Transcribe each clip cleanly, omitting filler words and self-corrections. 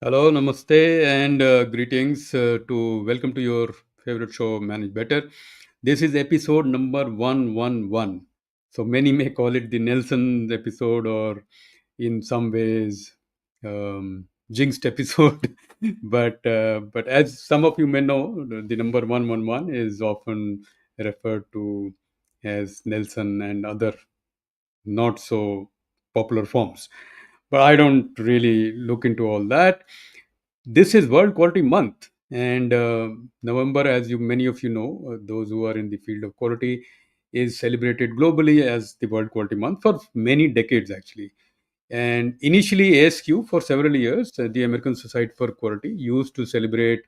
Hello, namaste, and greetings to welcome to your favorite show, Manage Better. This is episode number 111. So many may call it the Nelson episode, or in some ways, jinxed episode. but as some of you may know, the number 111 is often referred to as Nelson and other not so popular forms. But I don't really look into all that. This is World Quality Month, and November, as you many of you know, those who are in the field of quality, is celebrated globally as the World Quality Month for many decades actually. And initially, ASQ for several years, the American Society for Quality used to celebrate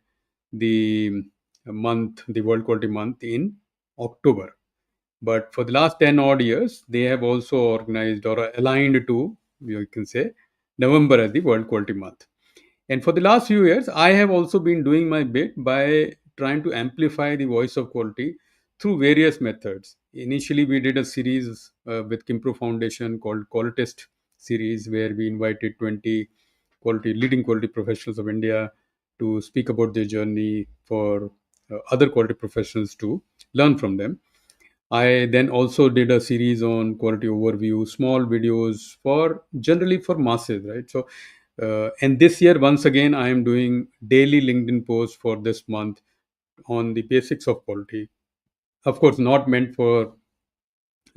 the the World Quality Month in October. But for the last 10 odd years, they have also organized or aligned to, you can say, November as the World Quality Month. And for the last few years, I have also been doing my bit by trying to amplify the voice of quality through various methods. Initially, we did a series with Kimpro Foundation called Qualitist series, where we invited 20 leading quality professionals of India to speak about their journey for other quality professionals to learn from them. I then also did a series on quality overview, small videos for generally for masses, right? So, and this year, once again, I am doing daily LinkedIn posts for this month on the basics of quality. Of course, not meant for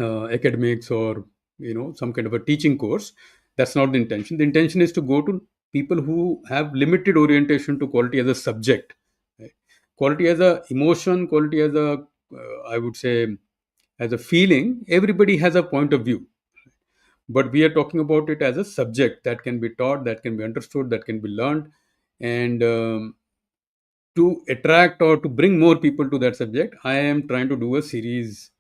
academics or some kind of a teaching course. That's not the intention. The intention is to go to people who have limited orientation to quality as a subject, right? Quality as a emotion, quality as a I would say as a feeling. Everybody has a point of view, but we are talking about it as a subject that can be taught, that can be understood, that can be learned. And to attract or to bring more people to that subject, I am trying to do a series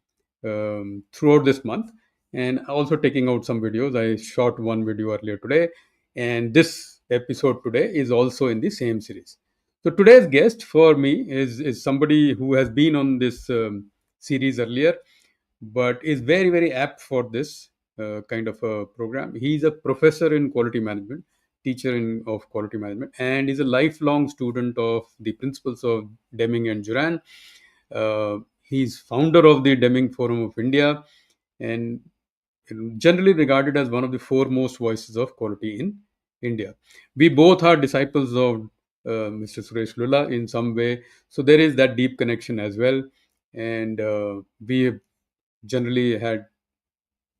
throughout this month, and also taking out some videos. I shot one video earlier today, and this episode today is also in the same series. So today's guest for me is somebody who has been on this series earlier, but is very very apt for this kind of a program. He's a professor in quality management, teacher of quality management, and is a lifelong student of the principles of Deming and Duran. He's founder of the Deming Forum of India, and generally regarded as one of the foremost voices of quality in India. We both are disciples of Mr. Suresh Lula in some way, so there is that deep connection as well. And we have generally had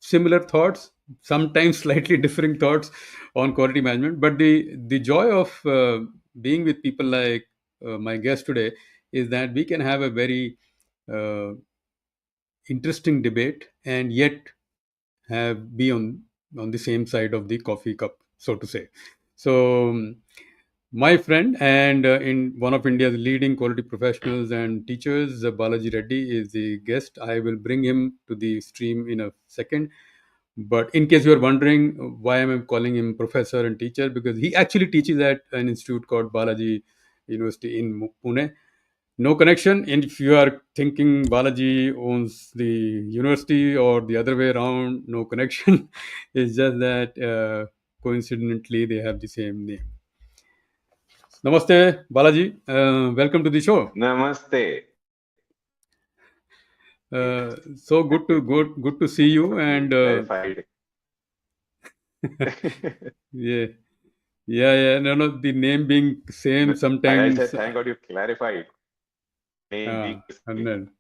similar thoughts, sometimes slightly differing thoughts on quality management. But the joy of being with people like my guest today is that we can have a very uh, interesting debate and yet have be on the same side of the coffee cup, so to say. So my friend and in one of India's leading quality professionals and teachers, Balaji Reddy, is the guest. I will bring him to the stream in a second. But in case you are wondering why am I calling him professor and teacher, because he actually teaches at an institute called Balaji University in Pune. No connection. And if you are thinking Balaji owns the university or the other way around, no connection. It's just that coincidentally they have the same name. Namaste, Balaji. Welcome to the show. Namaste. So good to see you. Got you And clarified. yeah, yeah. No. The name being same I said, sometimes. thank God you clarified. Name being the And same, then,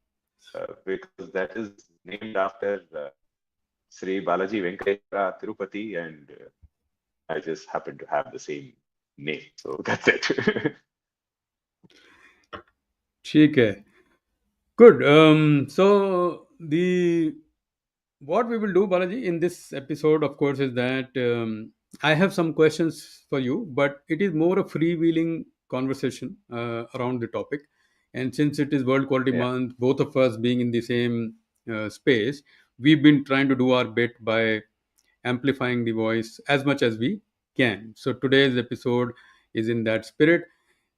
because that is named after Sri Balaji Venkateswara Tirupati, and I just happen to have the same name. So that's it. ठीक है. Good. So the what we will do, Balaji, in this episode, of course, is that I have some questions for you, but it is more a freewheeling conversation around the topic. And since it is World Quality Yeah. Month, both of us being in the same space, we've been trying to do our bit by amplifying the voice as much as we can. So today's episode is in that spirit.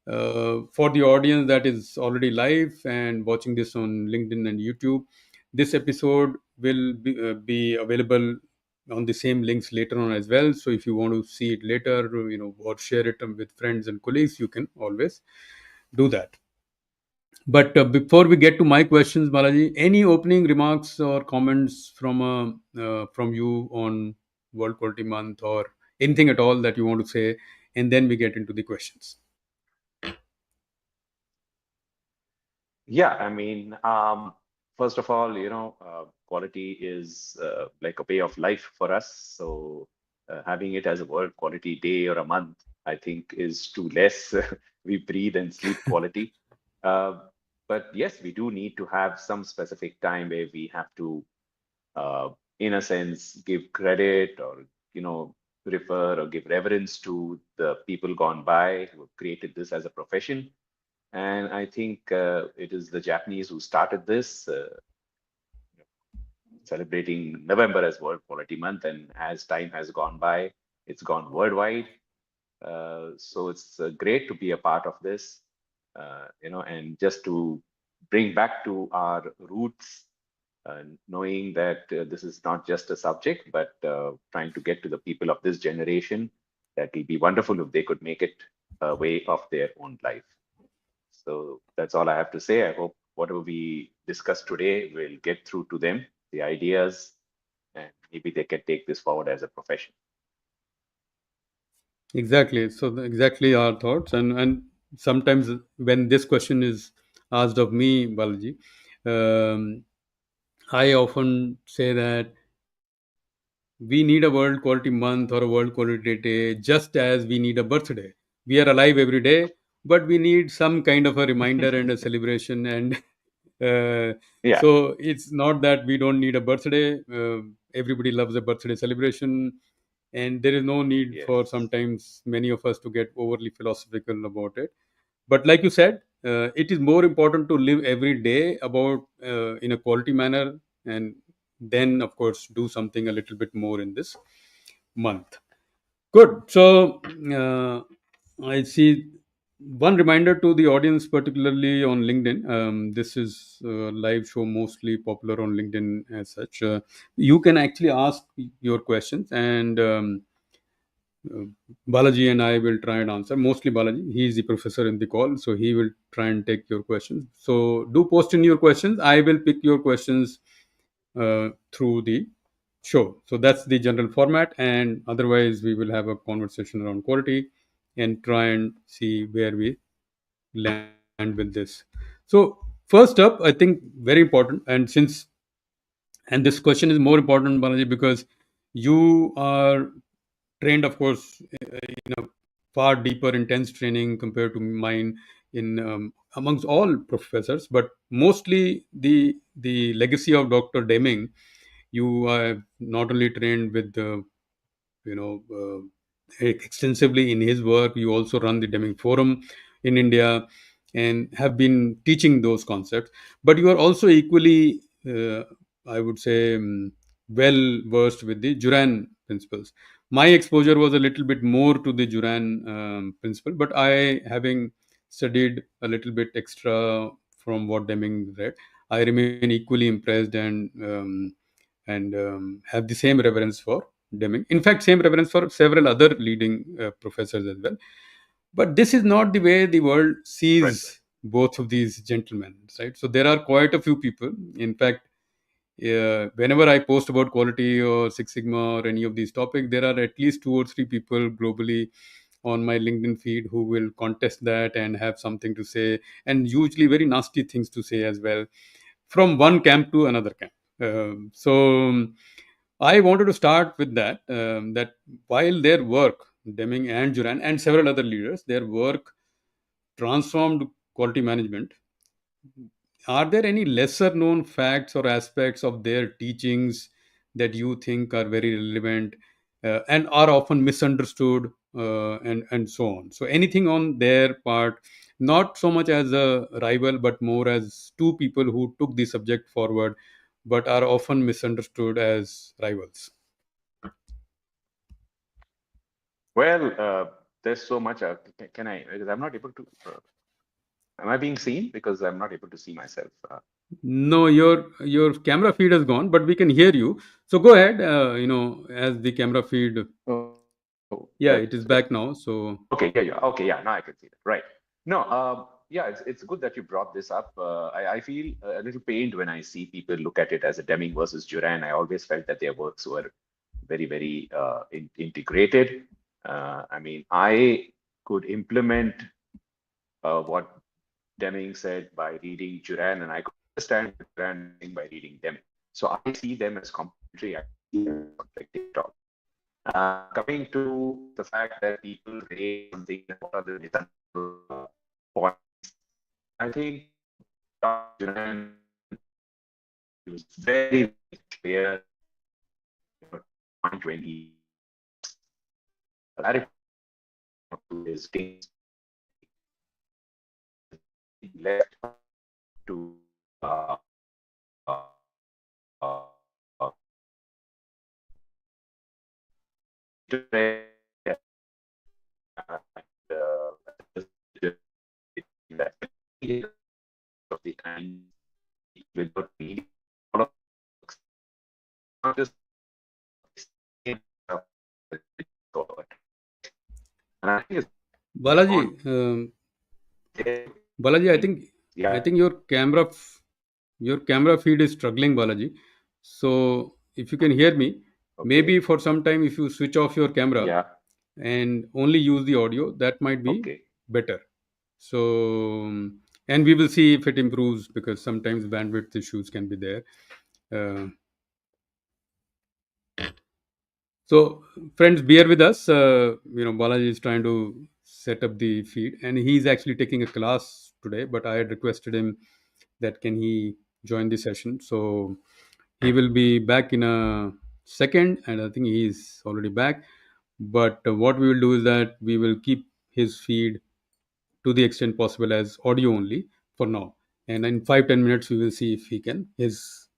For the audience that is already live and watching this on LinkedIn and YouTube, this episode will be available on the same links later on as well. So if you want to see it later, or share it with friends and colleagues, you can always do that. But before we get to my questions, Balaji, any opening remarks or comments from you on World Quality Month, or anything at all that you want to say, and then we get into the questions. Yeah, I mean, first of all, quality is like a way of life for us. So having it as a World Quality Day or a month, I think, is too less. We breathe and sleep quality. Uh, but yes, we do need to have some specific time where we have to, uh, in a sense, give credit, or, refer or give reverence to the people gone by who have created this as a profession. And I think it is the Japanese who started this, celebrating November as World Quality Month. And as time has gone by, it's gone worldwide. So it's great to be a part of this, and just to bring back to our roots, knowing that this is not just a subject, but trying to get to the people of this generation. That will be wonderful if they could make it a way of their own life. So that's all I have to say. I hope whatever we discuss today will get through to them, the ideas, and maybe they can take this forward as a profession. Exactly. So exactly our thoughts, and sometimes when this question is asked of me, Balaji, um, I often say that we need a World Quality Month or a World Quality Day just as we need a birthday. We are alive every day, but we need some kind of a reminder and a celebration. And Yeah, so it's not that we don't need a birthday. Everybody loves a birthday celebration, and there is no need for yes. sometimes many of us to get overly philosophical about it. But like you said, it is more important to live every day about in a quality manner, and then of course do something a little bit more in this month. Good. So uh, I see one reminder to the audience, particularly on LinkedIn. This is a live show, mostly popular on LinkedIn as such. You can actually ask your questions, and uh, Balaji and I will try and answer. Mostly Balaji, he is the professor in the call, so he will try and take your questions. So do post in your questions. I will pick your questions through the show. So that's the general format, and otherwise we will have a conversation around quality and try and see where we land with this. So first up, I think very important, and this question is more important, Balaji, because you are trained, of course, in a far deeper, intense training compared to mine in amongst all professors, but mostly the legacy of Dr. Deming. You are not only trained with the extensively in his work. You also run the Deming Forum in India and have been teaching those concepts. But you are also equally, I would say, well versed with the Juran principles. My exposure was a little bit more to the Juran principle, but I, having studied a little bit extra from what Deming read, I remain equally impressed and have the same reverence for Deming. In fact, same reverence for several other leading professors as well. But this is not the way the world Right. sees both of these gentlemen, right? So there are quite a few people. In fact, whenever I post about quality or Six Sigma or any of these topics, there are at least two or three people globally on my LinkedIn feed who will contest that and have something to say, and usually very nasty things to say as well, from one camp to another camp. So I wanted to start with that. That while their work, Deming and Juran and several other leaders, their work transformed quality management, are there any lesser known facts or aspects of their teachings that you think are very relevant and are often misunderstood, and so on? So anything on their part, not so much as a rival, but more as two people who took the subject forward, but are often misunderstood as rivals. Well, there's so much. Can I? Because I'm not able to. Am I being seen? Because I'm not able to see myself. No, your camera feed has gone, but we can hear you. So go ahead. As the camera feed, Oh, yeah, that's it is better. back now. So Okay, yeah, yeah. Okay, yeah. Now I can see that. Right. No, yeah, it's good that you brought this up. I feel a little pained when I see people look at it as a Deming versus Duran. I always felt that their works were very, very integrated. I mean, I could implement what Deming said by reading Duran, and I could understand what Duran was saying by reading Deming. So I see them as complementary. I see them as conflicting at all. Coming to the fact that people raise something, what are the misunderstood points? I think Dr. Junaid was very, very clear, point when he clarified to his things left to uh, that of the time without needing a lot of not just and I think it's Balaji, on Balaji, I yeah, think your camera feed is struggling, Balaji. So if you can hear me, okay, maybe for some time if you switch off your camera yeah, and only use the audio, that might be okay. better. So and we will see if it improves because sometimes bandwidth issues can be there. Uh, So, friends, bear with us. Balaji is trying to set up the feed, and he's actually taking a class today. But I had requested him that can he join the session. So he will be back in a second, and I think he's already back. But what we will do is that we will keep his feed to the extent possible as audio only for now. And in 5-10 minutes, we will see if he can his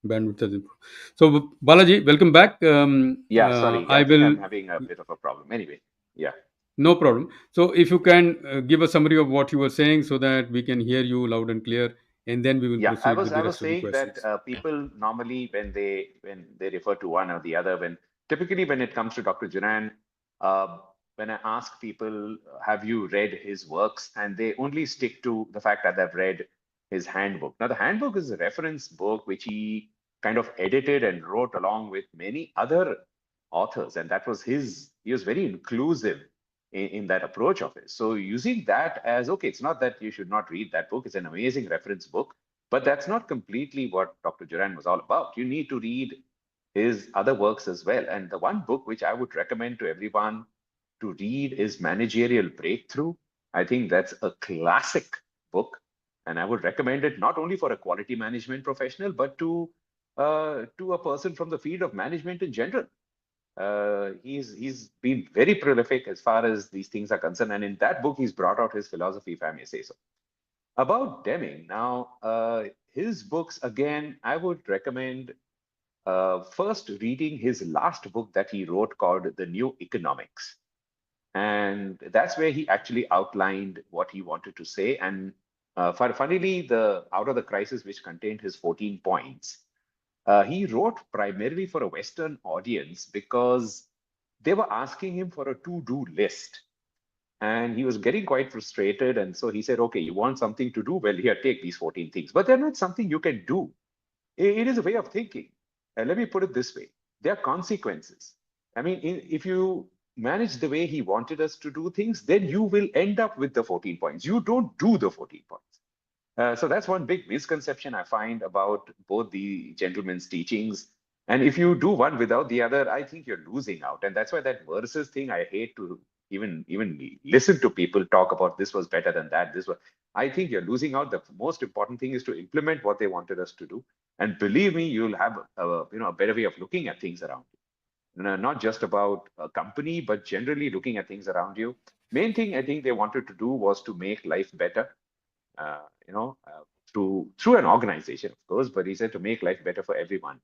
bandwidth has improved. So Balaji, welcome back. Yeah, sorry. I I think will. I'm having a bit of a problem. Anyway, yeah. No problem. So, if you can give a summary of what you were saying so that we can hear you loud and clear, and then we will Yeah, proceed with I the was rest of the saying that questions. people normally when they refer to one or the other, when typically when it comes to Dr. Junan, uh, when I ask people, have you read his works, and they only stick to the fact that they've read his handbook. Now, the handbook is a reference book which he kind of edited and wrote along with many other authors, and that was his. He was very inclusive in that approach of his. So using that as okay, it's not that you should not read that book. It's an amazing reference book, but that's not completely what Dr. Duran was all about. You need to read his other works as well. And the one book which I would recommend to everyone to read is Managerial Breakthrough. I think that's a classic book. And I would recommend it not only for a quality management professional, but to a person from the field of management in general. He's been very prolific as far as these things are concerned. And in that book, he's brought out his philosophy, if I may say so. About Deming, now, his books, again, I would recommend first reading his last book that he wrote called The New Economics. And that's where he actually outlined what he wanted to say. And funnily, the Out of the Crisis, which contained his 14 points, he wrote primarily for a Western audience because they were asking him for a to-do list. And he was getting quite frustrated. And so he said, okay, you want something to do? Well, here, take these 14 things. But they're not something you can do. It is a way of thinking. And let me put it this way. There are consequences. I mean, if you manage the way he wanted us to do things, then you will end up with the 14 points. You don't do the 14 points. So that's one big misconception I find about both the gentlemen's teachings. And if you do one without the other, I think you're losing out. And that's why that versus thing, I hate to even listen to people talk about this was better than that. This was, I think you're losing out. The most important thing is to implement what they wanted us to do. And believe me, you'll have a better way of looking at things around you. Not just about a company, but generally looking at things around you. Main thing I think they wanted to do was to make life better uh, you know, uh, through an organization, of course, but he said to make life better for everyone.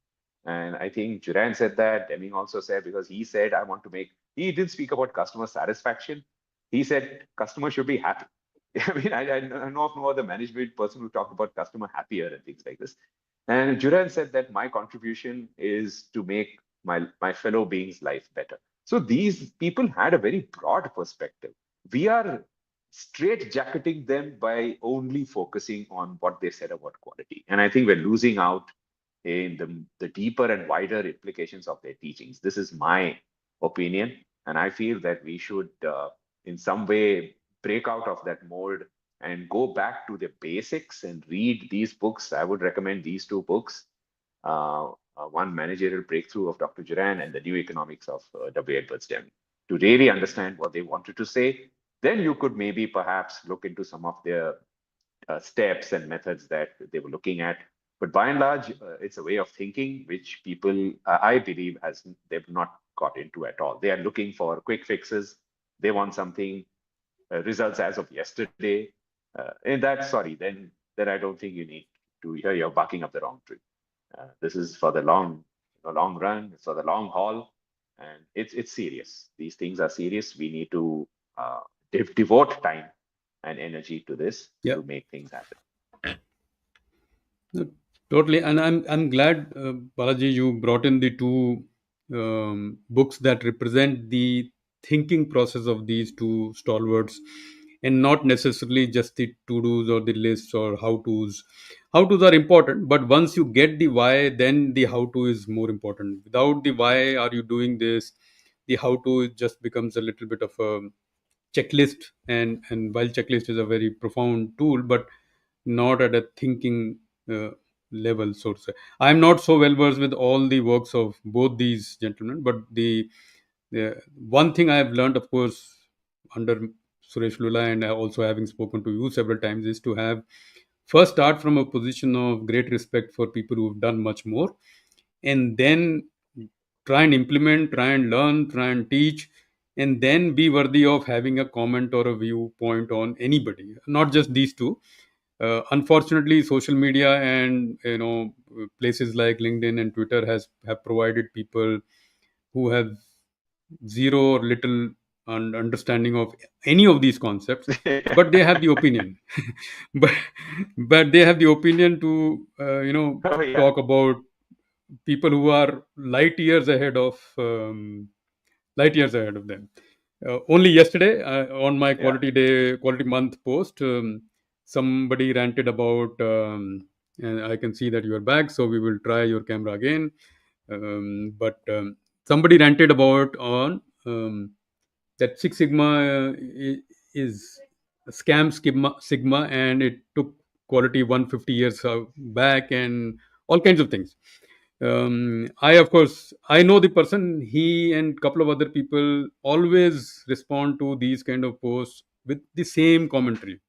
And I think Duran said that, Deming also said, because he said, I want to make, he didn't speak about customer satisfaction. He said, customers should be happy. I mean, I know of no other management person who talked about customer happier and things like this. And Juran said that my contribution is to make my fellow beings' life better. So these people had a very broad perspective. We are straight jacketing them by only focusing on what they said about quality. And I think we're losing out in the deeper and wider implications of their teachings. This is my opinion. And I feel that we should, in some way, break out of that mold and go back to the basics and read these books. I would recommend these two books. One, Managerial Breakthrough of Dr. Juran, and The New Economics of W. Edwards Deming, to really understand what they wanted to say. Then you could maybe perhaps look into some of their steps and methods that they were looking at. But by and large, it's a way of thinking which people, I believe, has they've not got into at all. They are looking for quick fixes. They want something results as of yesterday. And that, sorry, then I don't think you need to. You're barking up the wrong tree. This is for the long run. It's for the long haul, and it's serious. These things are serious. We need to uh, devote time and energy to this Yeah. to make things happen. No, totally, and I'm glad, Balaji, you brought in the two books that represent the thinking process of these two stalwarts, and not necessarily just the to dos or the lists or how tos. How tos are important, but once you get the why, then the how to is more important. Without the why, are you doing this? The how to just becomes a little bit of a checklist, and while checklist is a very profound tool, but not at a thinking uh, level, so to say. I'm not so well versed with all the works of both these gentlemen, but the one thing I have learned, of course, under Suresh Lula, and also having spoken to you several times, is to have first start from a position of great respect for people who've done much more, and then try and implement, try and learn, try and teach, and then be worthy of having a comment or a viewpoint on anybody, not just these two. Unfortunately, social media and places like LinkedIn and Twitter has have provided people who have zero or little understanding of any of these concepts, but they have the opinion. but but they have the opinion to Oh yeah, talk about people who are light years ahead of them. Only yesterday, on my yeah. quality month post, somebody ranted about. And I can see that you are back, so we will try your camera again. But somebody ranted about on that Six Sigma is a scam Sigma, and it took quality 150 years back, and all kinds of things. I, of course, I know the person. He and couple of other people always respond to these kind of posts with the same commentary,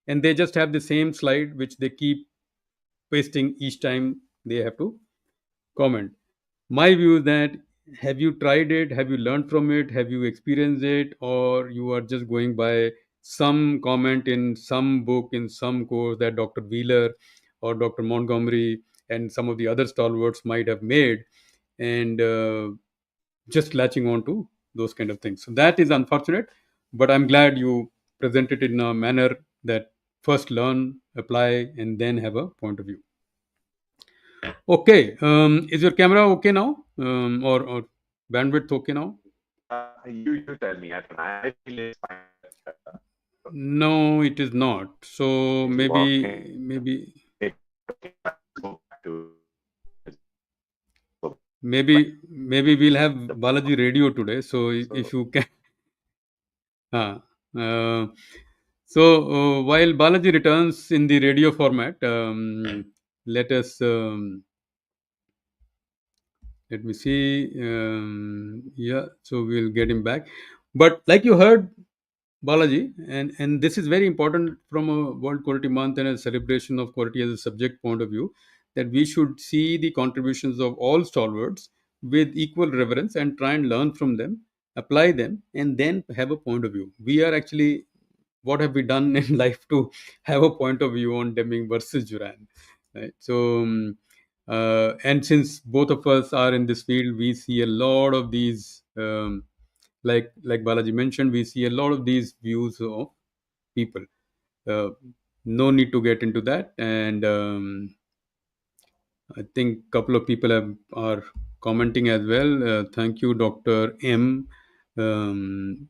and they just have the same slide which they keep pasting each time they have to comment. My view is that, have you tried it? Have you learned from it? Have you experienced it? Or you are just going by some comment in some book, in some course that Dr. Wheeler or Dr. Montgomery and some of the other stalwarts might have made, and just latching on to those kind of things. So that is unfortunate, but I'm glad you present it in a manner that first learn, apply, and then have a point of view. Okay, is your camera okay now, or bandwidth okay now? You tell me. I don't know. I feel it's fine. No, it is not. So Maybe walking. Maybe okay. Let's go back to let's go back maybe we'll have to the Balaji Radio today. So if so you can, uh, uh, so while Balaji returns in the radio format, let us let me see. Yeah, so we'll get him back. But like you heard, Balaji, and this is very important from a World Quality Month and a celebration of quality as a subject point of view, that we should see the contributions of all stalwarts with equal reverence and try and learn from them, apply them, and then have a point of view. We are actually, what have we done in life to have a point of view on Deming versus Duran, right? So, and since both of us are in this field, we see a lot of these. Like Balaji mentioned, we see a lot of these views of people. Uh, no need to get into that. And I think a couple of people are commenting as well. Thank you, Dr. M. Um,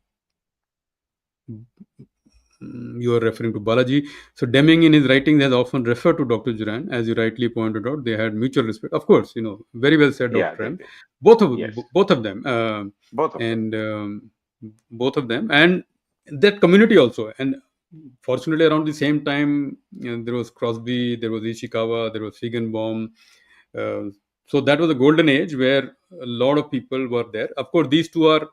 you are referring to Balaji. So Deming in his writings has often referred to Dr. Duran, as you rightly pointed out. They had mutual respect. Of course, very well said, Yeah, Dr. they M. did. Both of Yes, both of them, both of them. and both of them, and that community also. And fortunately, around the same time, there was Crosby, there was Ishikawa, there was Feigenbaum. Uh, so that was a golden age where a lot of people were there. Of course, these two are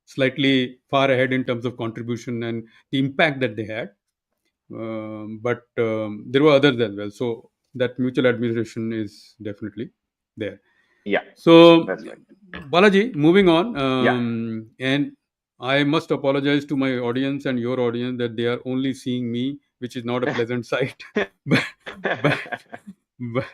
slightly far ahead in terms of contribution and the impact that they had. But there were others as well. So that mutual admiration is definitely there. Yeah, So, that's right. Balaji, moving on, Yeah. and I must apologize to my audience and your audience that they are only seeing me, which is not a pleasant sight. but, but, but,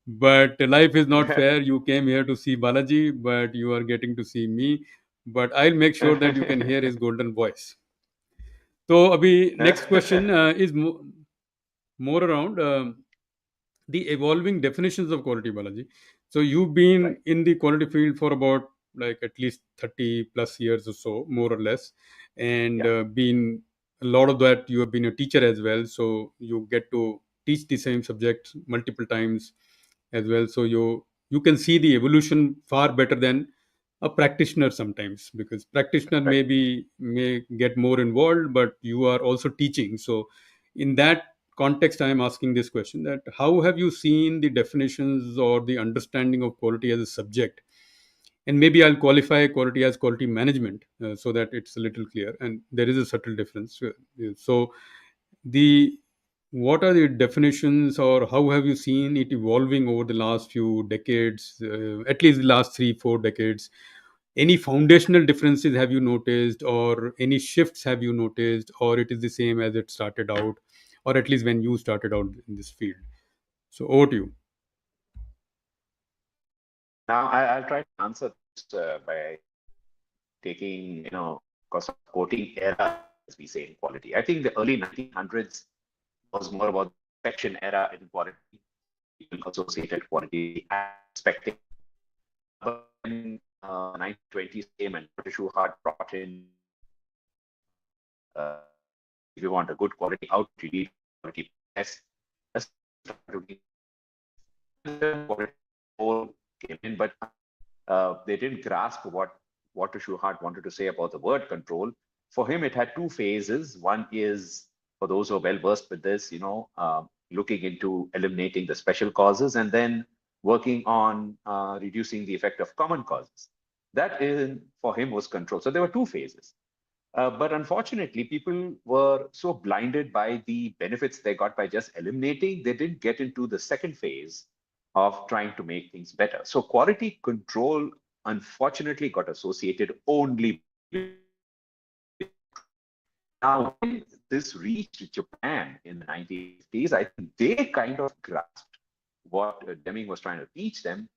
but life is not fair. You came here to see Balaji, but you are getting to see me. But I'll make sure that you can hear his golden voice. So, Abhi, next question is more around the evolving definitions of quality, Balaji. So you've been Right. in the quality field for about like at least 30 plus years or so, more or less, and Yeah, been a lot of that you have been a teacher as well. So you get to teach the same subject multiple times as well. So you can see the evolution far better than a practitioner sometimes, because practitioner right. may get more involved, but you are also teaching. So in that context, I am asking this question: that how have you seen the definitions or the understanding of quality as a subject? And maybe I'll qualify quality as quality management, so that it's a little clear. And there is a subtle difference. So the what are the definitions, or how have you seen it evolving over the last few decades, at least the last 3 4 decades? Any foundational differences have you noticed, or any shifts have you noticed, or it is the same as it started out, or at least when you started out in this field? So over to you. Now I'll try to answer this by taking, because of quoting era, as we say in quality. I think the early 1900s was more about the inspection era in quality. People associated quality and inspecting. But when the 1920s came and Dr. Schuhart brought in, uh, if you want a good quality output, you need quality test. That's quality control came in, but they didn't grasp what Walter Schuhart wanted to say about the word control. For him, it had two phases. One is, for those who are well versed with this, looking into eliminating the special causes, and then working on reducing the effect of common causes. That is, for him, was control. So there were two phases. But unfortunately, people were so blinded by the benefits they got by just eliminating, they didn't get into the second phase of trying to make things better. So quality control, unfortunately, got associated only. Now, when this reached Japan in the 1950s, I think they kind of grasped what Deming was trying to teach them,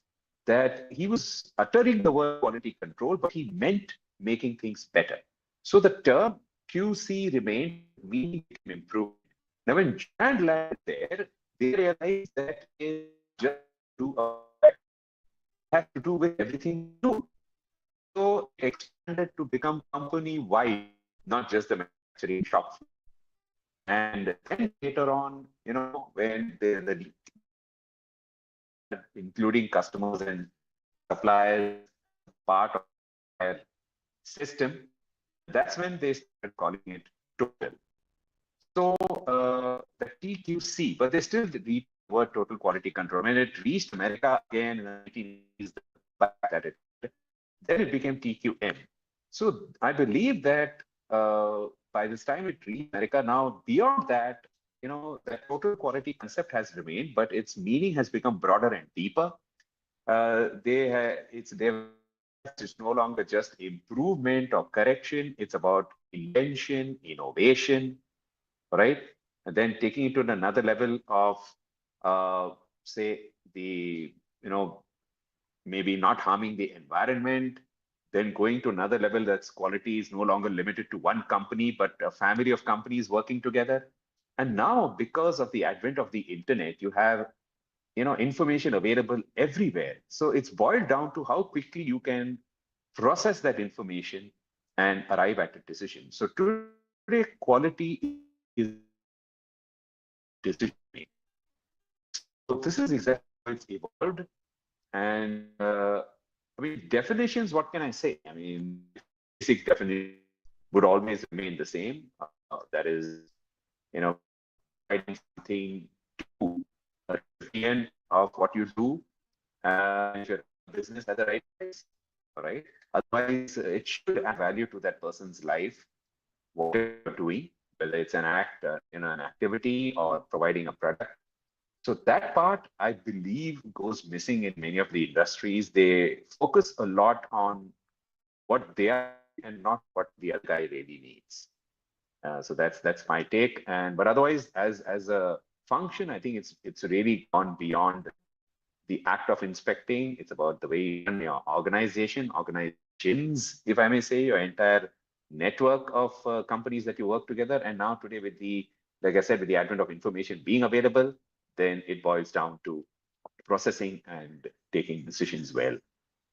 that he was uttering the word quality control, but he meant making things better. So the term QC remained, meaning became improved. Now, when Japan landed there, they realized that it just do a product. It has to do with everything you do. So it expanded to become company wide, not just the manufacturing shop. And then later on, when the including customers and suppliers, part of their system, that's when they started calling it total. So the TQC, but they still read the word total quality control. When it reached America again in the 1980s, back that it then it became TQM. So I believe that by this time it reached America. Now beyond that, that total quality concept has remained, but its meaning has become broader and deeper. They've realized it's no longer just improvement or correction. It's about invention, innovation, right? And then taking it to another level of, say, the, maybe not harming the environment, then going to another level, that's quality is no longer limited to one company, but a family of companies working together. And now, because of the advent of the internet, you have information available everywhere. So it's boiled down to how quickly you can process that information and arrive at a decision. So today, quality is about decision making. So this is exactly how it's evolved. And I mean, definitions, what can I say? I mean, the basic definitions would always remain the same. That is, providing something to a recipient of what you do, and if you're running a business at the right price, all right? Otherwise, it should add value to that person's life, whatever you're doing, whether it's an act, an activity, or providing a product. So that part, I believe, goes missing in many of the industries. They focus a lot on what they are doing and not what the other guy really needs. So that's my take. And but otherwise, as a function, I think it's really gone beyond the act of inspecting. It's about the way you run your organization, organizations, if I may say, your entire network of companies that you work together. And now today, with like I said, with the advent of information being available, then it boils down to processing and taking decisions well,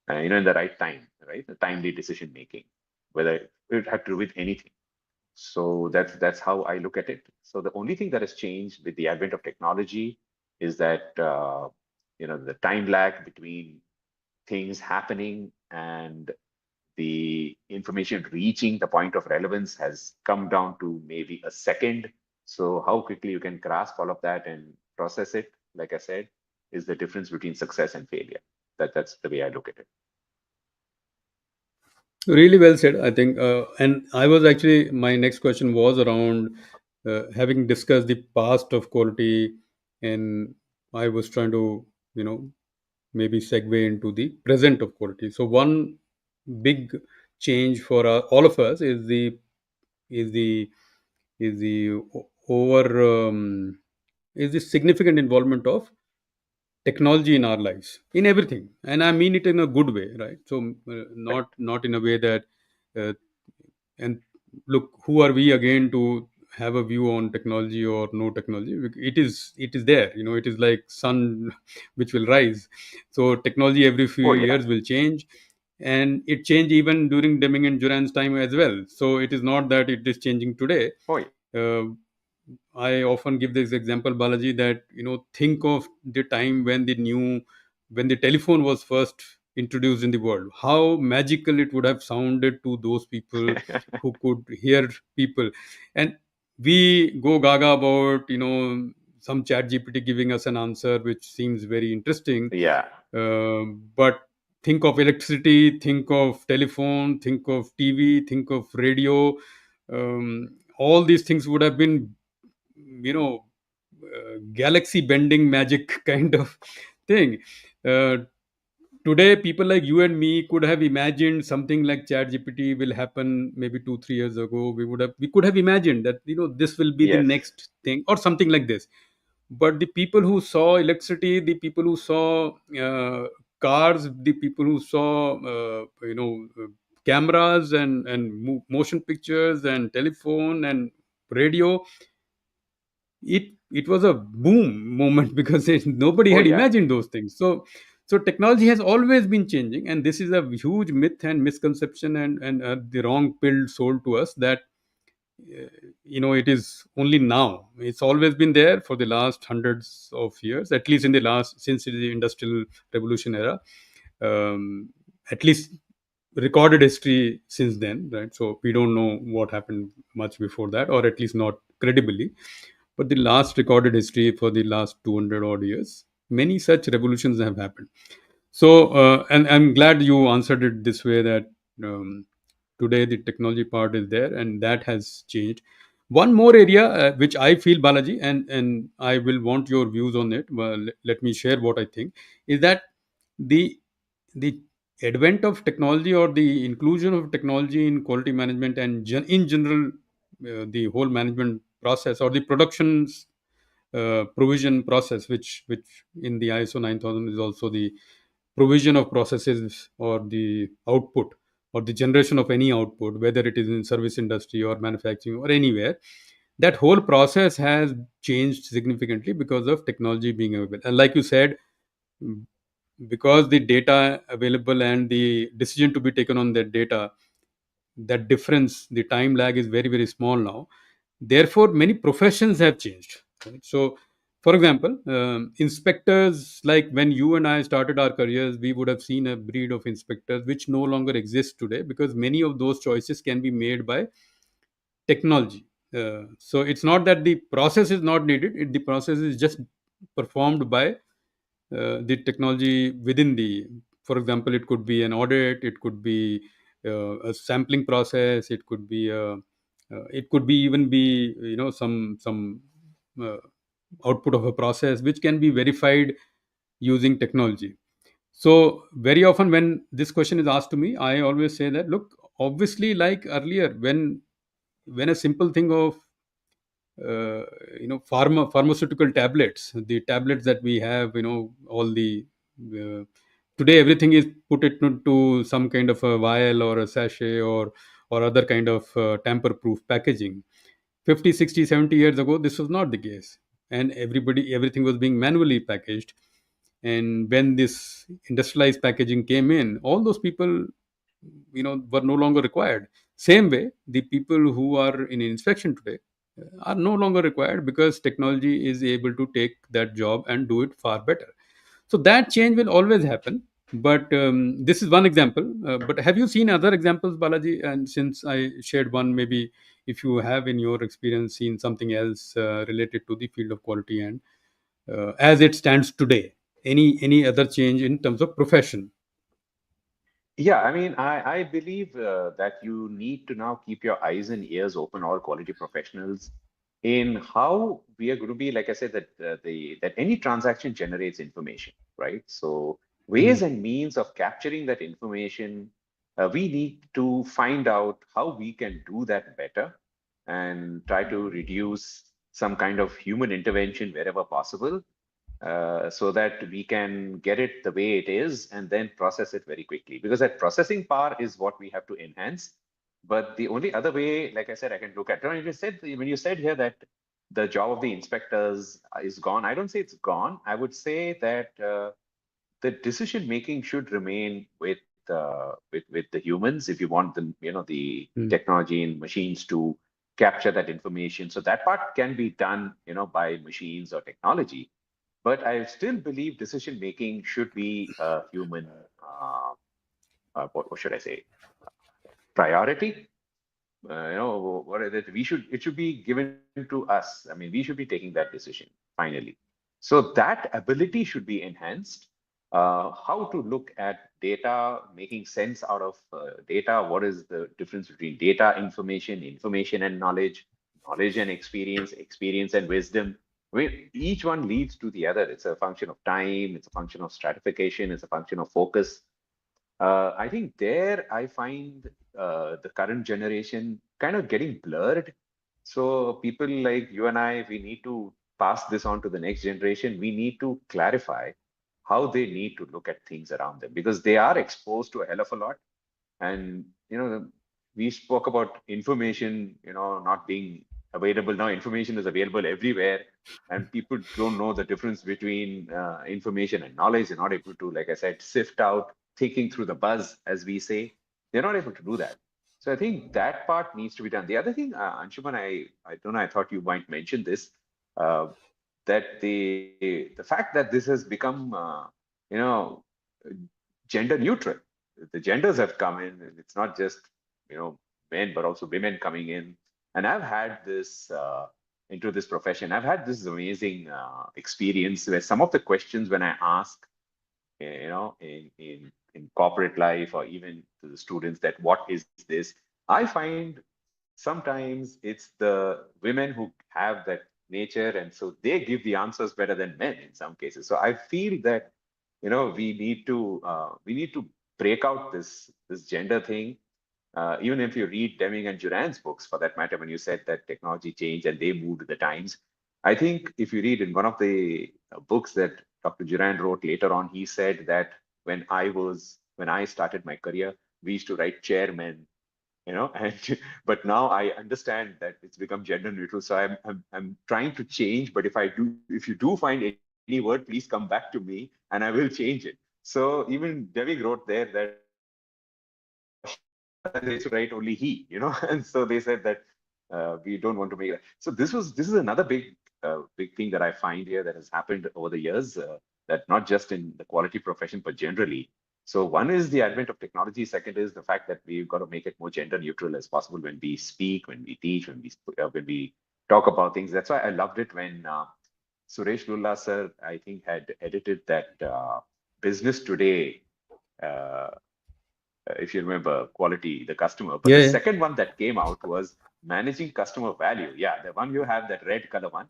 in the right time, right? The timely decision making, whether it had to do with anything. So that's how I look at it. So the only thing that has changed with the advent of technology is that the time lag between things happening and the information reaching the point of relevance has come down to maybe a second. So how quickly you can grasp all of that and process it, like I said, is the difference between success and failure. That's the way I look at it. Really well said, I think. And I was actually, my next question was around having discussed the past of quality, and I was trying to, you know, maybe segue into the present of quality. So one big change for all of us is the is the over is the significant involvement of technology in our lives, in everything, and I mean it in a good way, right? So not in a way that uh, and look, who are we again to have a view on technology or no technology? It is there, it is like sun which will rise. So technology every few Oh yeah. years will change, and it changed even during Deming and Duran's time as well. So it is not that it is changing today. Oh yeah. uh, I often give this example, Balaji, that think of the time when the telephone was first introduced in the world. How magical it would have sounded to those people who could hear people, and we go gaga about some chat GPT giving us an answer which seems very interesting. Yeah. But think of electricity, think of telephone, think of TV, think of radio. All these things would have been, galaxy bending magic kind of thing. uh, Today people like you and me could have imagined something like chat gpt will happen maybe 2 3 years ago. We could have imagined that this will be the Yes. next thing or something like this. But the people who saw electricity, the people who saw cars, the people who saw cameras and motion pictures and telephone and radio, it was a boom moment because nobody Oh had yeah. imagined those things. So technology has always been changing, and this is a huge myth and misconception and the wrong pill sold to us that uh, it is only now. It's always been there for the last hundreds of years, at least in the last since the industrial revolution era. um, at least recorded history since then, right? So we don't know what happened much before that, or at least not credibly. But the last recorded history for the last 200 odd years, many such revolutions have happened. So, and I'm glad you answered it this way, that um, today the technology part is there and that has changed. One more area which I feel, Balaji, and I will want your views on it. Well, let me share what I think is that the the advent of technology or the inclusion of technology in quality management and in general, the whole management process or the production provision process, which in the ISO 9000 is also the provision of processes or the output. or the generation of any output, whether it is in service industry or manufacturing or anywhere, that whole process has changed significantly because of technology being available. And like you said, mm, because the data available and the decision to be taken on that data, that difference, the time lag is very, very small now. Therefore, many professions have changed. Right? So, for example, inspectors, like when you and I started our careers, we would have seen a breed of inspectors which no longer exists today, because many of those choices can be made by technology. So it's not that the process is not needed; the process is just performed by the technology within the. For example, it could be an audit, it could be a sampling process, it could be even be, some uh, output of a process which can be verified using technology. So very often when this question is asked to me, I always say that, look, obviously, like earlier, when a simple thing of uh, pharmaceutical tablets, the tablets that we have, all the uh, today everything is put it into some kind of a vial or a sachet, or other kind of tamper proof packaging. 50, 60, 70 years ago, this was not the case, and everything was being manually packaged. And when this industrialized packaging came in, all those people, were no longer required. Same way, the people who are in inspection today are no longer required, because technology is able to take that job and do it far better. So that change will always happen. But this is one example. But have you seen other examples, Balaji? And since I shared one, maybe if you have in your experience seen something else related to the field of quality, and as it stands today, any other change in terms of profession? Yeah, I mean, I believe that you need to now keep your eyes and ears open, all quality professionals, in how we are going to be. Like I said, that that any transaction generates information, right? So Mm, ways and means of capturing that information, we need to find out how we can do that better and try to reduce some kind of human intervention wherever possible, so that we can get it the way it is and then process it very quickly. Because that processing power is what we have to enhance. But the only other way, like I said, I can look at, when you said here that the job of the inspectors is gone, I don't say it's gone. I would say that the decision making should remain with the humans, if you want the mm. technology and machines to capture that information. So that part can be done, by machines or technology. But I still believe decision making should be a human, what should I say, priority. What is it? It should be given to us. I mean, we should be taking that decision finally. So that ability should be enhanced. How to look at data, making sense out of data. What is the difference between data, information and knowledge, knowledge and experience, experience and wisdom? I mean, each one leads to the other. It's a function of time, it's a function of stratification, it's a function of focus. I think there I find the current generation kind of getting blurred. So people like you and I, we need to pass this on to the next generation. We need to clarify how they need to look at things around them, because they are exposed to a hell of a lot. And we spoke about information, not being available. Now information is available everywhere, and people don't know the difference between information and knowledge. They're not able to, like I said, sift out, thinking through the buzz, as we say. They're not able to do that. So I think that part needs to be done. The other thing, Anshuman, I don't know, I thought you might mention this, uh, that the fact that this has become you know gender neutral. The genders have come in, and it's not just you know men, but also women coming in. And I've had this into this profession. I've had this amazing experience where some of the questions when I ask, in corporate life or even to the students, that what is this, I find sometimes it's the women who have that nature, and so they give the answers better than men in some cases. So I feel that we need to break out this gender thing. Even if you read Deming and Duran's books, for that matter, when you said that technology changed and they moved with the times, I think if you read in one of the books that Dr. Duran wrote later on, he said that when I started my career, we used to write chairman, and but now I understand that it's become gender neutral. So I'm trying to change. But if you do find any word, please come back to me and I will change it. So even Devi wrote there that she, otherwise they used to write only he, and so they said that we don't want to make that. So this is another big thing that I find here that has happened over the years, that not just in the quality profession but generally. So one is the advent of technology. Second is the fact that we've got to make it more gender neutral as possible when we speak, when we teach, when we talk about things. That's why I loved it when Suresh Lulla sir, I think, had edited that Business Today, uh, if you remember, quality, the customer. But Yeah, the yeah. second one that came out was managing customer value. Yeah, the one you have, that red color one.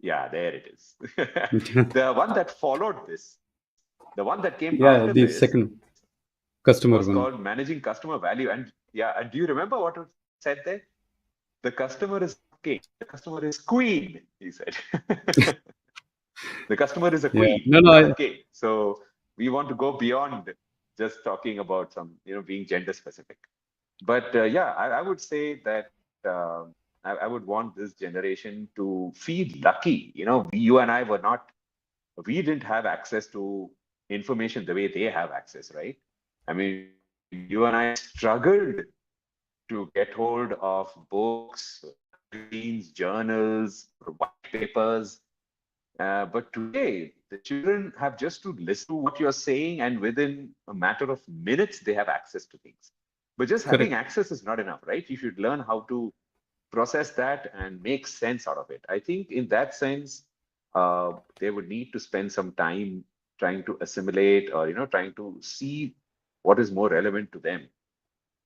Yeah, there it is. The one that followed this, the one that came after Yeah, the this, second was customer called one. managing customer value. And yeah, and do you remember what it said there? The customer is not king, the customer is queen, he said. The customer is a Yeah. queen, No, no. not a king. So we want to go beyond just talking about some, being gender specific. But yeah, I would say that I would want this generation to feel lucky. You and I we didn't have access to information the way they have access, right? I mean, you and I struggled to get hold of books, magazines, journals, white papers. But today, the children have just to listen to what you're saying, and within a matter of minutes, they have access to things. But just having Correct. access is not enough, right? You should learn how to process that and make sense out of it. I think in that sense, they would need to spend some time trying to assimilate, or trying to see what is more relevant to them.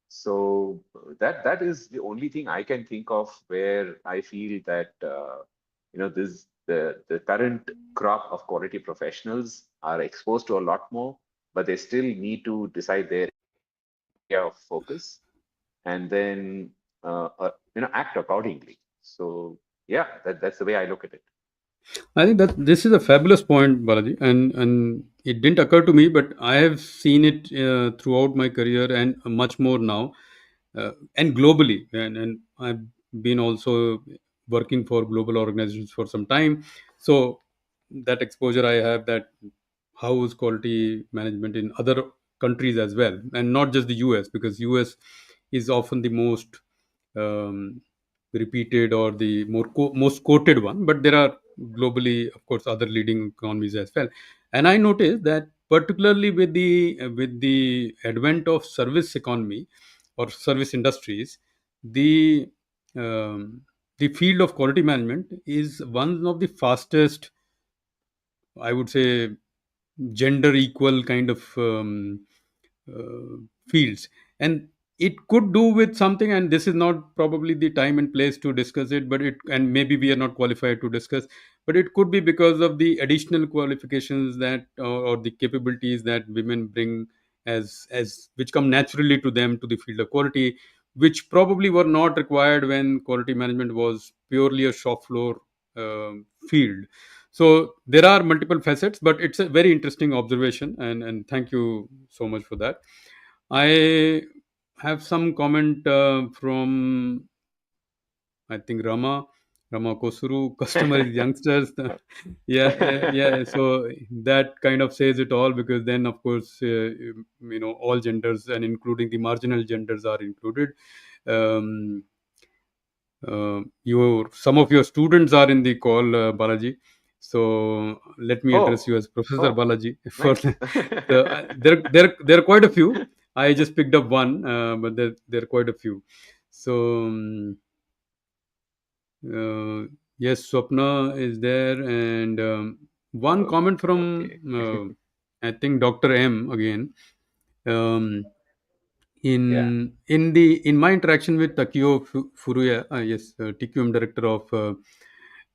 So that is the only thing I can think of where I feel that this the current crop of quality professionals are exposed to a lot more, but they still need to decide their area of focus, and then act accordingly. So yeah, that's the way I look at it. I think that this is a fabulous point, Balaji, and it didn't occur to me, but I have seen it throughout my career and much more now, and globally. And I've been also working for global organizations for some time, so that exposure I have, that how is quality management in other countries as well, and not just the US, because US is often the most um, repeated or the most quoted one, but there are globally, of course, other leading economies as well. And I noticed that particularly with the advent of service economy or service industries, the um, the field of quality management is one of the fastest, I would say, gender equal kind of fields. And it could do with something, and this is not probably the time and place to discuss it, but it, and maybe we are not qualified to discuss, but it could be because of the additional qualifications that, or the capabilities that women bring, as which come naturally to them, to the field of quality, which probably were not required when quality management was purely a shop floor field. So there are multiple facets, but it's a very interesting observation, and thank you so much for that. I have some comment from, I think, Rama Kosuru. Customer is youngsters. Yeah, yeah. So that kind of says it all, because then, of course, all genders and including the marginal genders are included. Um, your Some of your students are in the call, Balaji. So let me address Oh, you as Professor oh, Balaji. For nice. there are quite a few. I just picked up one, but there are quite a few. So uh, yes, Swapna is there, and one comment from Okay. I think Dr. M again. Um, Yeah. in my interaction with Takio Furuya, yes, TQM director of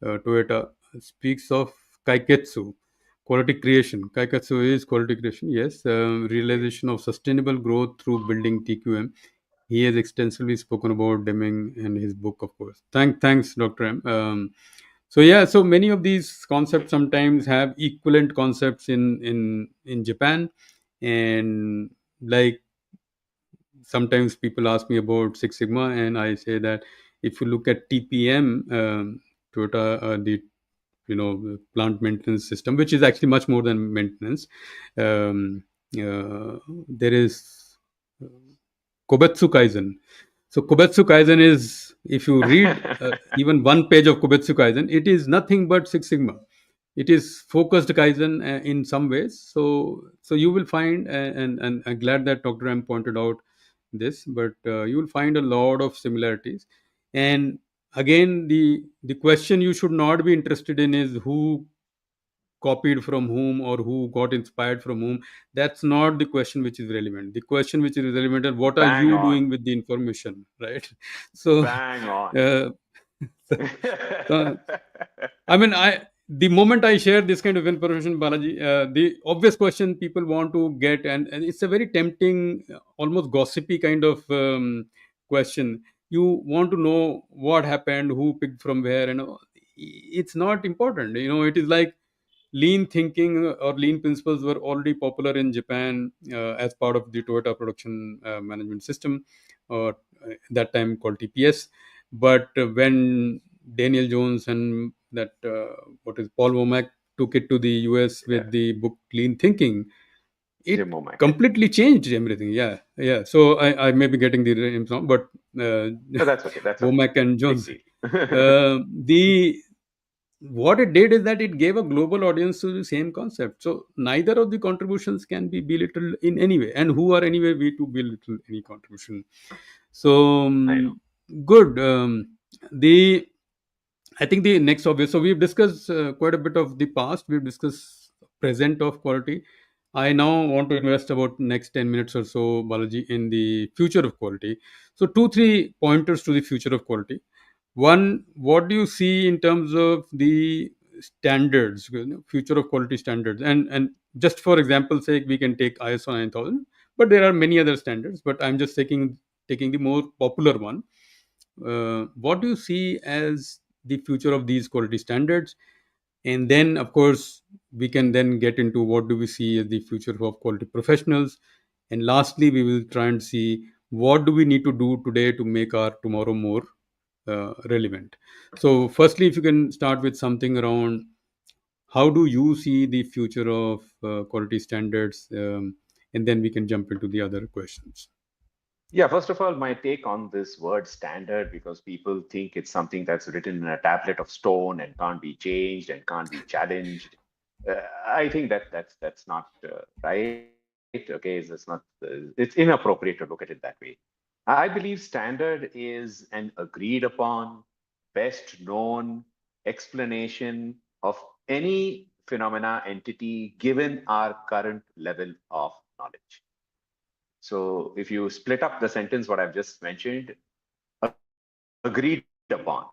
Toyota, speaks of kaiketsu, quality creation. Kaiketsu is quality creation. Yes, Okay. realization of sustainable growth through building TQM. He has extensively spoken about Deming in his book, of course. Thanks, Dr. M. So yeah, so many of these concepts sometimes have equivalent concepts in Japan, and like sometimes people ask me about Six Sigma, and I say that if you look at TPM, Toyota, the plant maintenance system, which is actually much more than maintenance. Um, there is Kobetsu Kaizen. So Kobetsu Kaizen is, if you read even one page of Kobetsu Kaizen, it is nothing but Six Sigma. It is focused Kaizen in some ways. So you will find, and I'm glad that Dr. M pointed out this, but you will find a lot of similarities. And again, the question you should not be interested in is who copied from whom or who got inspired from whom. That's not the question which is relevant. The question which is relevant is what are Bang you on. doing with the information, right? So Bang on. uh, so, I mean, the moment I share this kind of information, Balaji, the obvious question people want to get, and it's a very tempting, almost gossipy kind of question. You want to know what happened, who picked from where, and it's not important. It is like lean thinking or lean principles were already popular in Japan as part of the Toyota production management system, or that time called TPS. But when Daniel Jones and that what is Paul Womack took it to the US Yeah, with the book Lean Thinking, it Jim Womack, yeah. completely changed everything. Yeah, yeah. So I may be getting the names wrong, but No, that's okay. That's okay. Womack and Big Jones. deal. The what it did is that it gave a global audience to the same concept. So neither of the contributions can be belittled in any way. And who are anyway we to belittle any contribution? So I know. good. The I think the next obvious. So we've discussed quite a bit of the past. We've discussed present of quality. I now want to invest about next 10 minutes or so, Balaji, in the future of quality. So two, three pointers to the future of quality. One, what do you see in terms of the standards, future of quality standards? And just for example's sake, we can take ISO 9000, but there are many other standards. But I'm just taking the more popular one. What do you see as the future of these quality standards? And then, of course, we can then get into what do we see as the future of quality professionals. And lastly, we will try and see what do we need to do today to make our tomorrow more relevant. So, firstly, if you can start with something around how do you see the future of quality standards, and then we can jump into the other questions. Yeah, first of all, my take on this word standard, because people think it's something that's written in a tablet of stone and can't be changed and can't be challenged. I think that's not right. Okay, it's inappropriate to look at it that way. I believe standard is an agreed upon, best known explanation of any phenomena entity given our current level of knowledge. So if you split up the sentence, what I've just mentioned, agreed upon.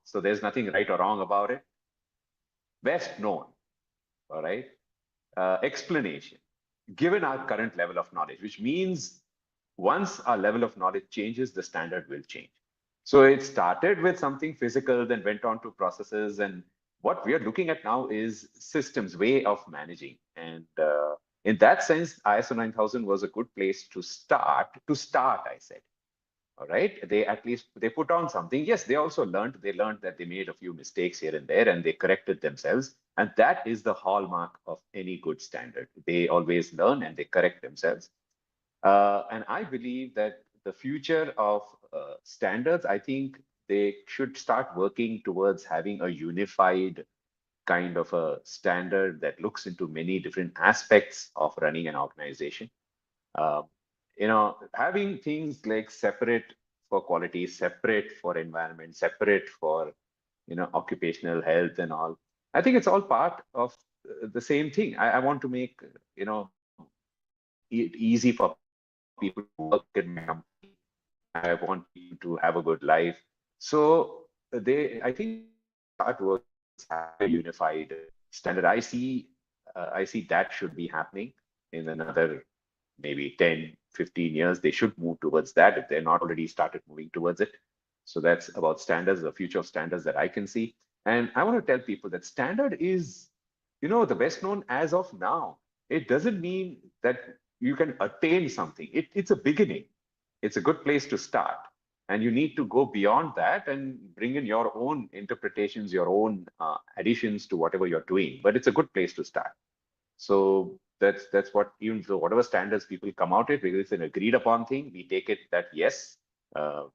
So there's nothing right or wrong about it. Best known, all right? Explanation, given our current level of knowledge, which means once our level of knowledge changes, the standard will change. So it started with something physical, then went on to processes. And what we are looking at now is systems, way of managing. And in that sense, ISO 9000 was a good place to start. I said, all right, they at least they put on something. Yes, they also learned that they made a few mistakes here and there and they corrected themselves. And that is the hallmark of any good standard. They always learn and they correct themselves. And I believe that the future of standards, I think they should start working towards having a unified kind of a standard that looks into many different aspects of running an organization. Um, Having things like separate for quality, separate for environment, separate for occupational health and all. I think it's all part of the same thing. I want to make it easy for people to work in my company. I want people to have a good life. So I think they should start working towards having a unified standard. I see that should be happening in another maybe 10, 15 years. They should move towards that if they're not already started moving towards it. So that's about standards, the future of standards that I can see. And I want to tell people that standard is, the best known as of now. It doesn't mean that you can attain something. It's a beginning. it's a good place to start. And you need to go beyond that and bring in your own interpretations, your own additions to whatever you're doing. But it's a good place to start. So that's what, even though whatever standards people come out with, because it's an agreed upon thing, we take it that yes,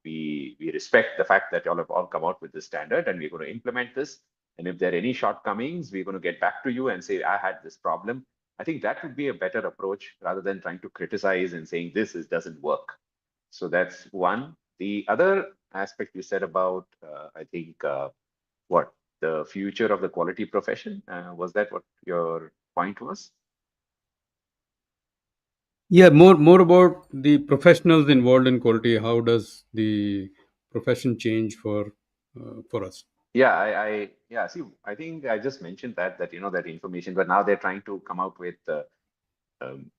we respect the fact that y'all have all come out with this standard, and we're going to implement this. And if there are any shortcomings, we're going to get back to you and say, I had this problem. I think that would be a better approach rather than trying to criticize and saying doesn't work. So that's one. The other aspect you said about, I think, what the future of the quality profession, was that what your point was? Yeah, more about the professionals involved in quality. How does the profession change for us? Yeah, yeah. See, I think I just mentioned that that information, but now they're trying to come out with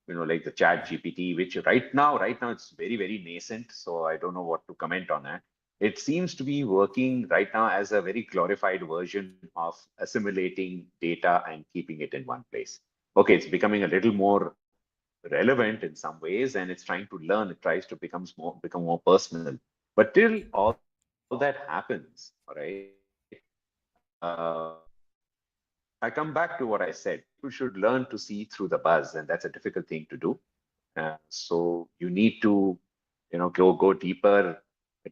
like the Chat GPT, which right now it's very nascent, so I don't know what to comment on that. It seems to be working right now as a very glorified version of assimilating data and keeping it in one place. Okay, it's becoming a little more relevant in some ways, and it's trying to learn. It tries to become more personal. But till all that happens, all right, I come back to what I said. People should learn to see through the buzz, and that's a difficult thing to do. So you need to, go deeper,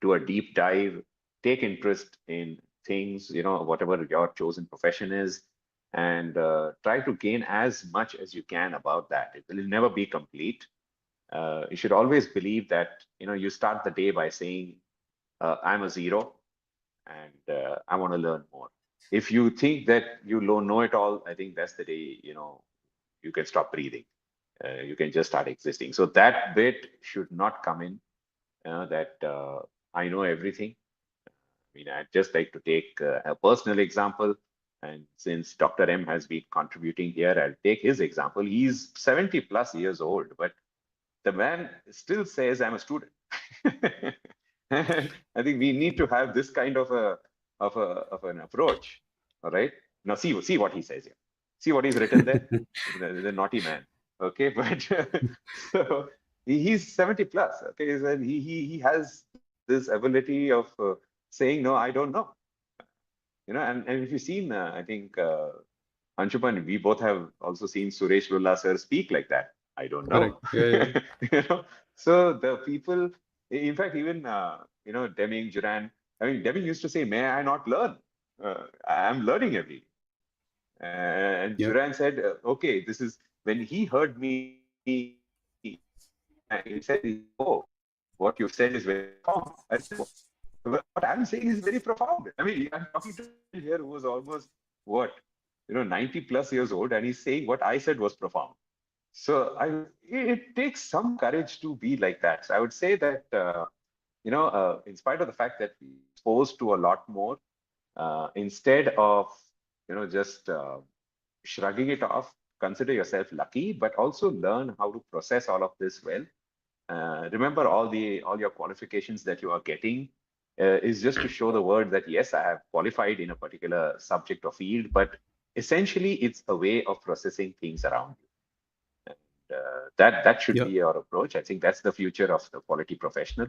do a deep dive, take interest in things, whatever your chosen profession is, and try to gain as much as you can about that. It will never be complete. You should always believe that, you start the day by saying, I'm a zero and I want to learn more. If you think that you know it all, I think that's the day, you can stop breathing. You can just start existing. So that bit should not come in, that I know everything. I mean, I'd just like to take a personal example. And since Dr. M has been contributing here, I'll take his example. He's 70 plus years old, but the man still says, I'm a student. And I think we need to have this kind of an approach. All right. Now see what he says here. See what he's written there. The naughty man. Okay, but so he's 70 plus. Okay, and he has this ability of saying no, I don't know. And if you've seen, I think Anshuman, we both have also seen Suresh Lulla sir speak like that. I don't know. Correct. Yeah, yeah. you know, so the people, in fact, even Deming, Duran. I mean, Deming used to say, "May I not learn? I'm learning every day." And Yeah. Duran said, "Okay, this is when he heard me." He said, "Oh, what you've said is very profound." I said, "What I'm saying is very profound." I mean, I'm talking to a here who was almost what 90 plus years old, and he's saying what I said was profound. So it takes some courage to be like that. So I would say that in spite of the fact that we're exposed to a lot more, instead of just shrugging it off, consider yourself lucky, but also learn how to process all of this well. Remember all your qualifications that you are getting is just to show the world that yes, I have qualified in a particular subject or field, but essentially it's a way of processing things around you. That should Yeah. be your approach. I think that's the future of the quality professional.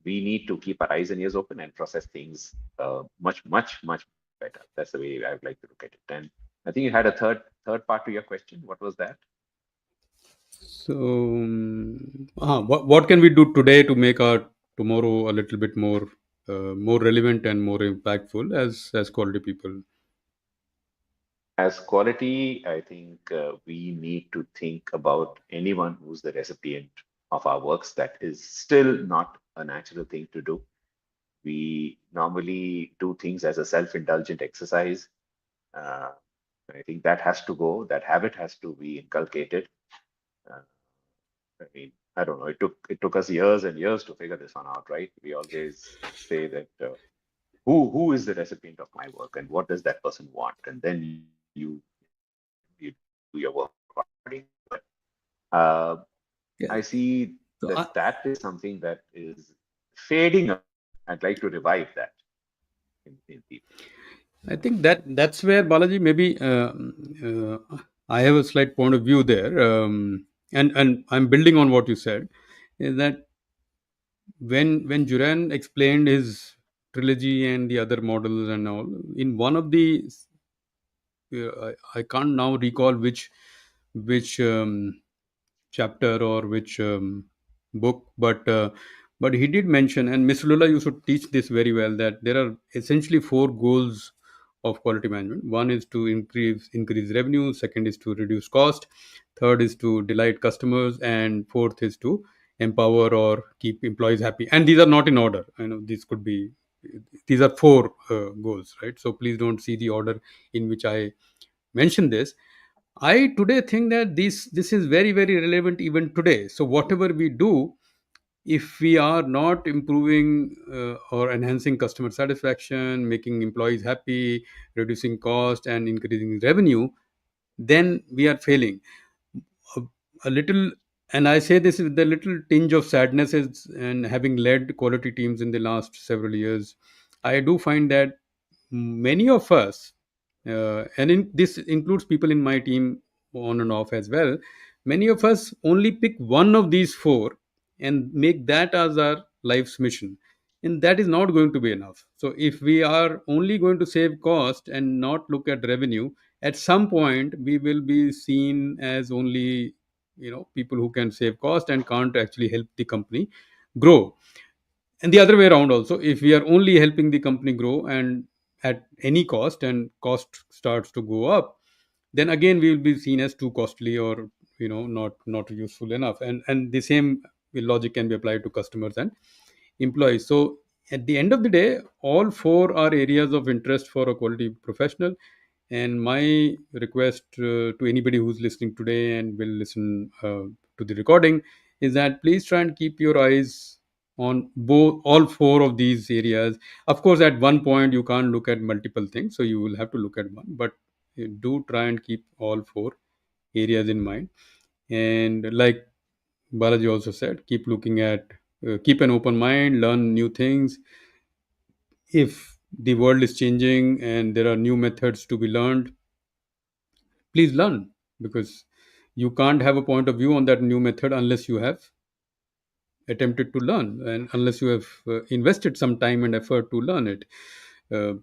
We need to keep our eyes and ears open and process things much better. That's the way I would like to look at it. And I think you had a third part to your question. What was that? So, what can we do today to make our tomorrow a little bit more relevant and more impactful as quality people? As quality, I think we need to think about anyone who's the recipient of our works. That is still not a natural thing to do. We normally do things as a self-indulgent exercise. Uh, I think that has to go. That habit has to be inculcated. Uh, I mean, I don't know. It took us years and years to figure this one out, right? We always say that who is the recipient of my work and what does that person want, and then you do your work accordingly. But uh, Yeah. I see So that is something that is fading away. I'd like to revive that in people. I think that's where Balaji maybe I have a slight point of view there, and I'm building on what you said. Is that when Juran explained his trilogy and the other models and all, in one of the I can't now recall which chapter or which book, but he did mention, and Mr. Lula used to teach this very well, that there are essentially four goals of quality management. One is to increase revenue, second is to reduce cost, third is to delight customers, and fourth is to empower or keep employees happy. And these are not in order. I know these could be, these are four goals, right? So please don't see the order in which I mentioned this. I today think that this is very very relevant even today. So whatever we do, if we are not improving or enhancing customer satisfaction, making employees happy, reducing cost, and increasing revenue, then we are failing. A, a little, and I say this with a little tinge of sadness, is, and having led quality teams in the last several years, I do find that many of us, this includes people in my team on and off as well, many of us only pick one of these four and make that as our life's mission. And that is not going to be enough. So if we are only going to save cost and not look at revenue, at some point we will be seen as only, people who can save cost and can't actually help the company grow. And the other way around also, if we are only helping the company grow and at any cost, and cost starts to go up, then again we will be seen as too costly, or not useful enough. And the same logic can be applied to customers and employees. So at the end of the day, all four are areas of interest for a quality professional. And my request to anybody who's listening today and will listen to the recording is that please try and keep your eyes on both all four of these areas. Of course, at one point you can't look at multiple things, so you will have to look at one. But do try and keep all four areas in mind. And like Balaji also said, keep looking at, keep an open mind, learn new things. If the world is changing and there are new methods to be learned, please learn, because you can't have a point of view on that new method unless you have attempted to learn, and unless you have invested some time and effort to learn it. uh,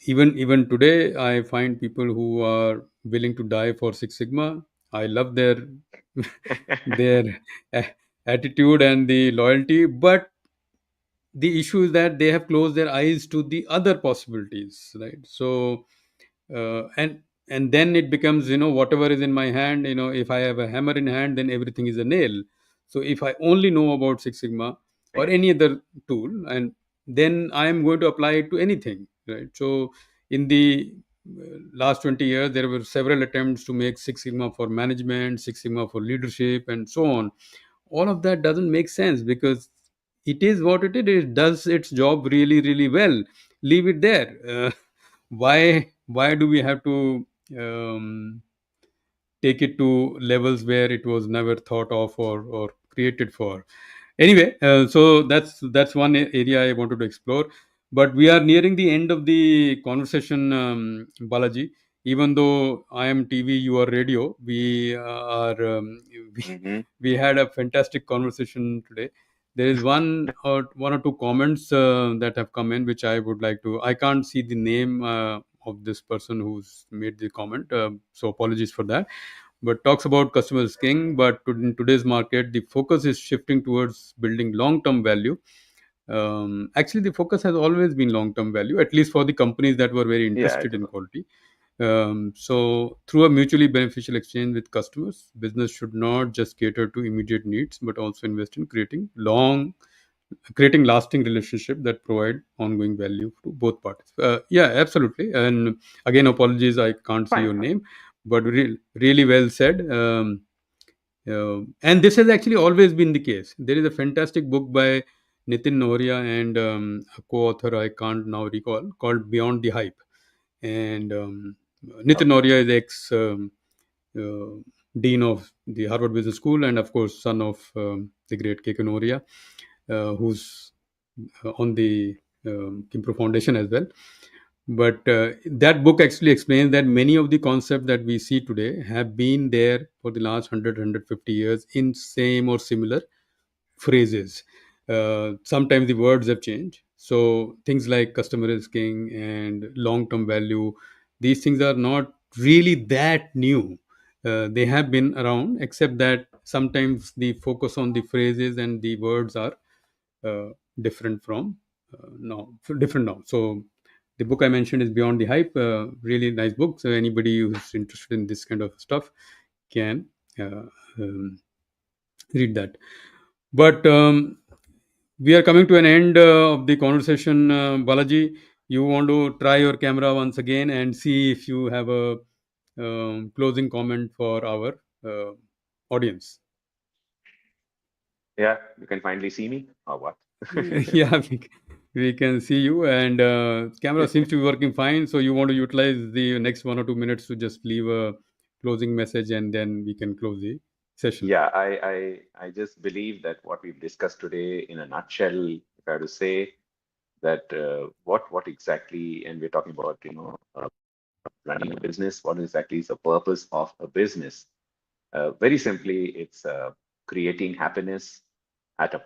even today I find people who are willing to die for Six Sigma. I love their their a- attitude and the loyalty, but the issue is that they have closed their eyes to the other possibilities, right? So and then it becomes, whatever is in my hand, if I have a hammer in hand, then everything is a nail. So if I only know about Six Sigma or any other tool, and then I am going to apply it to anything, right? So in the last 20 years there were several attempts to make Six Sigma for management, Six Sigma for leadership, and so on. All of that doesn't make sense, because it is what it is. It does its job really really well. Leave it there. Why do we have to um, take it to levels where it was never thought of or created for? Anyway, so that's one area I wanted to explore. But we are nearing the end of the conversation, Balaji. Even though I am TV, you are radio, we, Hmm. we had a fantastic conversation today. There is one or two comments that have come in, which I would like to. I can't see the name of this person who's made the comment, so apologies for that. But talks about customers king. But in today's market, the focus is shifting towards building long-term value. Actually, the focus has always been long-term value, at least for the companies that were very Yeah, interested in quality. So, through a mutually beneficial exchange with customers, business should not just cater to immediate needs, but also invest in creating lasting relationship that provide ongoing value to both parties. Yeah, absolutely. And again, apologies, I can't see fine, your fine. name, but really well said. And this has actually always been the case. There is a fantastic book by Nitin Nohria and a co-author I can't now recall, called Beyond the Hype. And Nitin Okay. Nohria is ex uh, dean of the Harvard Business School, and of course son of the great K.K. Nohria, who's on the Kimpro Foundation as well. But that book actually explains that many of the concepts that we see today have been there for the last 100 150 years in same or similar phrases. Sometimes the words have changed. So things like customer is king and long term value, these things are not really that new. They have been around, except that sometimes the focus on the phrases and the words are uh, different from different now. So the book I mentioned is Beyond the Hype. Really nice book. So anybody who's interested in this kind of stuff can uh, um, read that. But we are coming to an end of the conversation. Balaji, you want to try your camera once again and see if you have a closing comment for our uh, audience. Yeah, you can finally see me or what? Yeah, we can see you, and camera seems to be working fine. So you want to utilize the next 1 or 2 minutes to just leave a closing message, and then we can close the session. Yeah, I just believe that what we've discussed today in a nutshell, if I have to say that what exactly, and we're talking about, running a business, what exactly is the purpose of a business? Very simply, it's creating happiness at a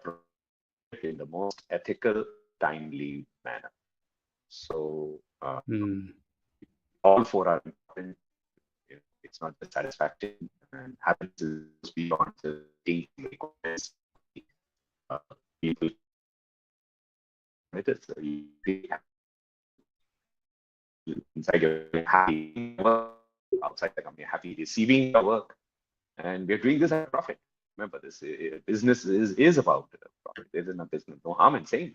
in the most ethical, timely manner. So Hmm. all four are important. It's not just satisfaction, and happiness is beyond the requirements. Uh, People it is you create inside your happy work, outside the company happy receiving your work, and we're doing this at a profit. Remember, this business is about profit. There is no business, no harm in saying.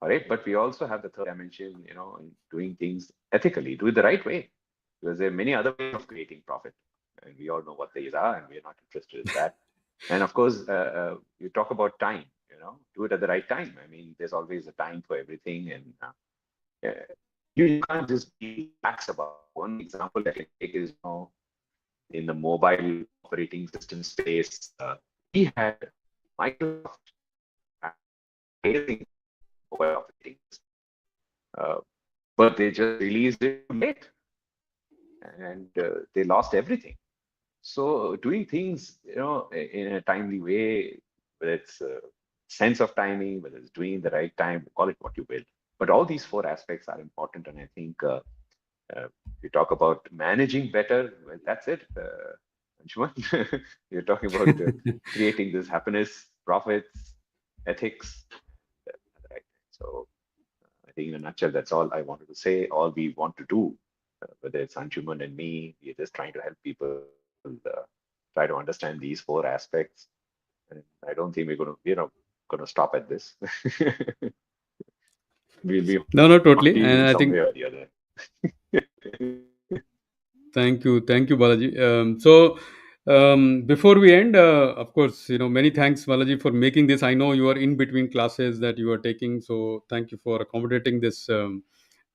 All right, but we also have the third dimension, in doing things ethically, do it the right way, because there are many other ways of creating profit, and we all know what these are, and we're not interested in that. And of course, you talk about time, do it at the right time. I mean, there's always a time for everything, and you can't just be lax about. One example I can take is, in the mobile operating system space, we had Microsoft had amazing mobile operating system, uh, but they just released it too late, and they lost everything. So doing things, in a timely way, whether it's a sense of timing, whether it's doing the right time, call it what you will. But all these four aspects are important, and I think you talk about managing better. Well, that's it, Anshuman. You're talking about creating this happiness, profits, ethics. Right? So I think in a nutshell, that's all I wanted to say. All we want to do, whether it's Anshuman and me, we're just trying to help people try to understand these four aspects. And I don't think we're going to stop at this. We'll be No, no, totally. haunting And in I some think way or the other. thank you, Balaji. Before we end, of course, many thanks, Balaji, for making this. I know you are in between classes that you are taking, so thank you for accommodating this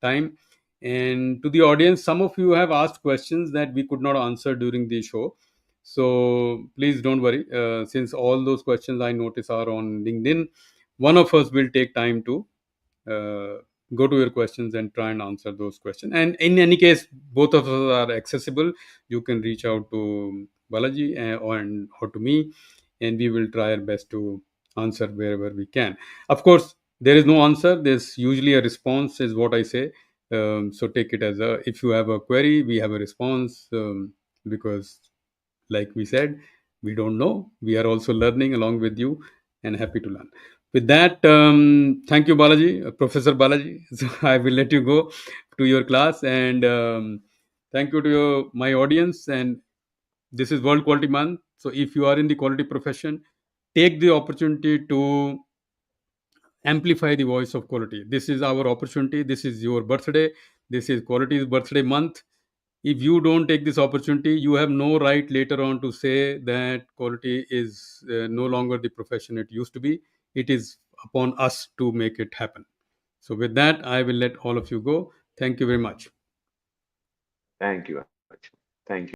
time. And to the audience, some of you have asked questions that we could not answer during the show. So please don't worry. Since all those questions I notice are on LinkedIn, one of us will take time to uh, go to your questions and try and answer those questions. And in any case, both of us are accessible. You can reach out to Balaji or to me, and we will try our best to answer wherever we can. Of course, there is no answer. There's usually a response, is what I say. So take it as a, if you have a query, we have a response, because like we said, we don't know. We are also learning along with you and happy to learn. With that, thank you, Balaji, Professor Balaji. So I will let you go to your class, and thank you to my audience. And this is World Quality Month. So if you are in the quality profession, take the opportunity to amplify the voice of quality. This is our opportunity. This is your birthday. This is quality's birthday month. If you don't take this opportunity, you have no right later on to say that quality is no longer the profession it used to be. It is upon us to make it happen. So with that, I will let all of you go. Thank you very much. Thank you. Thank you.